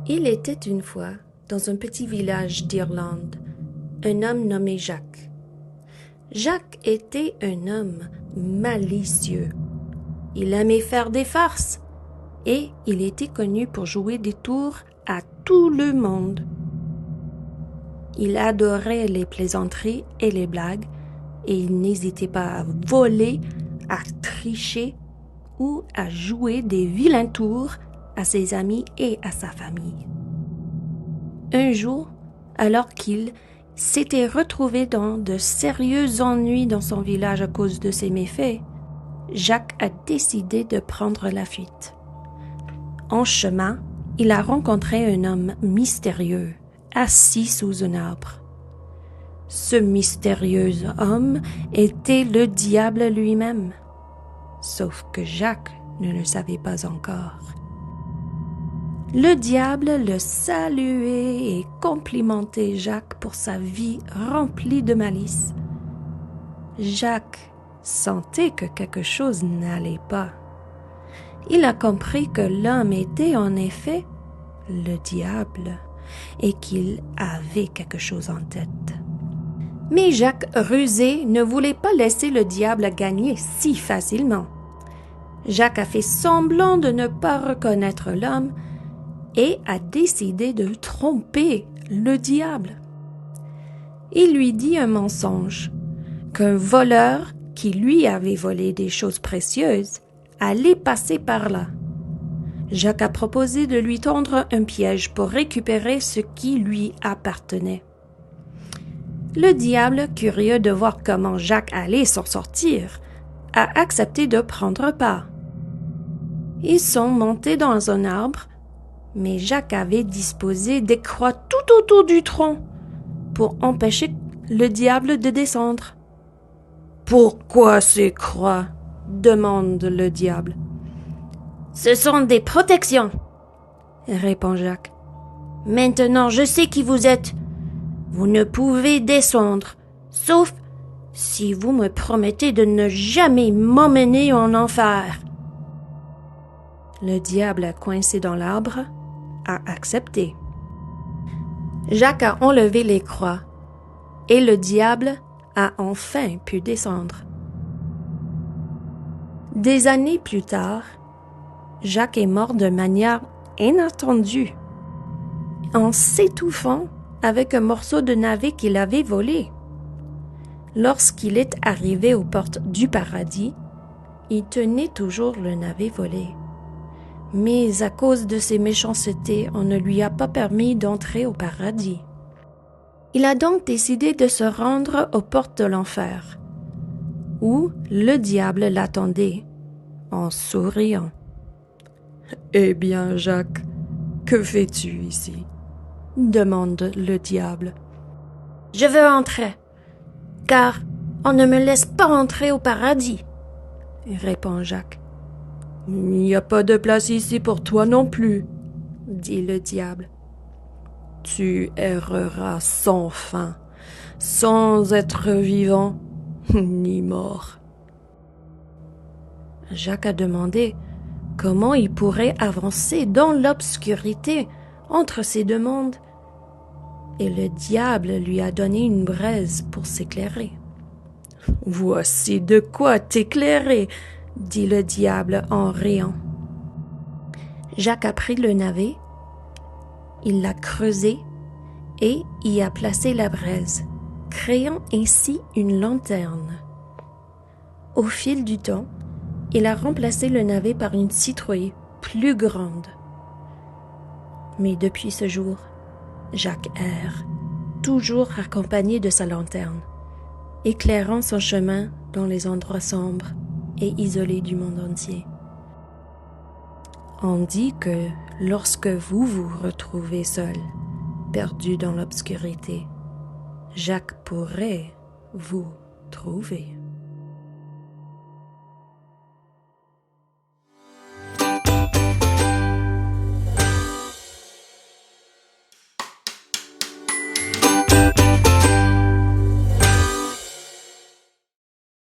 Il était une fois, dans un petit village d'Irlande, un homme nommé Jacques. Jacques était un homme malicieux. Il aimait faire des farces et il était connu pour jouer des tours à tout le monde. Il adorait les plaisanteries et les blagues et il n'hésitait pas à voler, à tricher ou à jouer des vilains tours à ses amis et à sa famille. Un jour, alors qu'il s'était retrouvé dans de sérieux ennuis dans son village à cause de ses méfaits, Jacques a décidé de prendre la fuite. En chemin, il a rencontré un homme mystérieux, assis sous un arbre. Ce mystérieux homme était le diable lui-même, sauf que Jacques ne le savait pas encore. Le diable le saluait et complimentait Jacques pour sa vie remplie de malice. Jacques sentait que quelque chose n'allait pas. Il a compris que l'homme était en effet le diable et qu'il avait quelque chose en tête. Mais Jacques, rusé, ne voulait pas laisser le diable gagner si facilement. Jacques a fait semblant de ne pas reconnaître l'homme et a décidé de tromper le diable. Il lui dit un mensonge, qu'un voleur qui lui avait volé des choses précieuses allait passer par là. Jacques a proposé de lui tendre un piège pour récupérer ce qui lui appartenait. Le diable, curieux de voir comment Jacques allait s'en sortir, a accepté de prendre part. Ils sont montés dans un arbre, mais Jacques avait disposé des croix tout autour du tronc pour empêcher le diable de descendre. « Pourquoi ces croix ?» demande le diable. « Ce sont des protections, » répond Jacques. « Maintenant, je sais qui vous êtes. Vous ne pouvez descendre, sauf si vous me promettez de ne jamais m'emmener en enfer. » Le diable, coincé dans l'arbre, a accepté. Jacques a enlevé les croix et le diable a enfin pu descendre. Des années plus tard, Jacques est mort de manière inattendue, en s'étouffant avec un morceau de navet qu'il avait volé. Lorsqu'il est arrivé aux portes du paradis, il tenait toujours le navet volé. Mais à cause de ses méchancetés, on ne lui a pas permis d'entrer au paradis. Il a donc décidé de se rendre aux portes de l'enfer, où le diable l'attendait, en souriant. « Eh bien, Jacques, que fais-tu ici ?» demande le diable. « Je veux entrer, car on ne me laisse pas entrer au paradis, » répond Jacques. « Il n'y a pas de place ici pour toi non plus, » dit le diable. « Tu erreras sans fin, sans être vivant ni mort. » Jacques a demandé comment il pourrait avancer dans l'obscurité entre ces deux mondes, et le diable lui a donné une braise pour s'éclairer. « Voici de quoi t'éclairer, » dit le diable en riant. Jacques a pris le navet, il l'a creusé et y a placé la braise, créant ainsi une lanterne. Au fil du temps, il a remplacé le navet par une citrouille plus grande. Mais depuis ce jour, Jacques erre, toujours accompagné de sa lanterne, éclairant son chemin dans les endroits sombres et isolés du monde entier. On dit que lorsque vous vous retrouvez seul, perdu dans l'obscurité, Jacques pourrait vous trouver.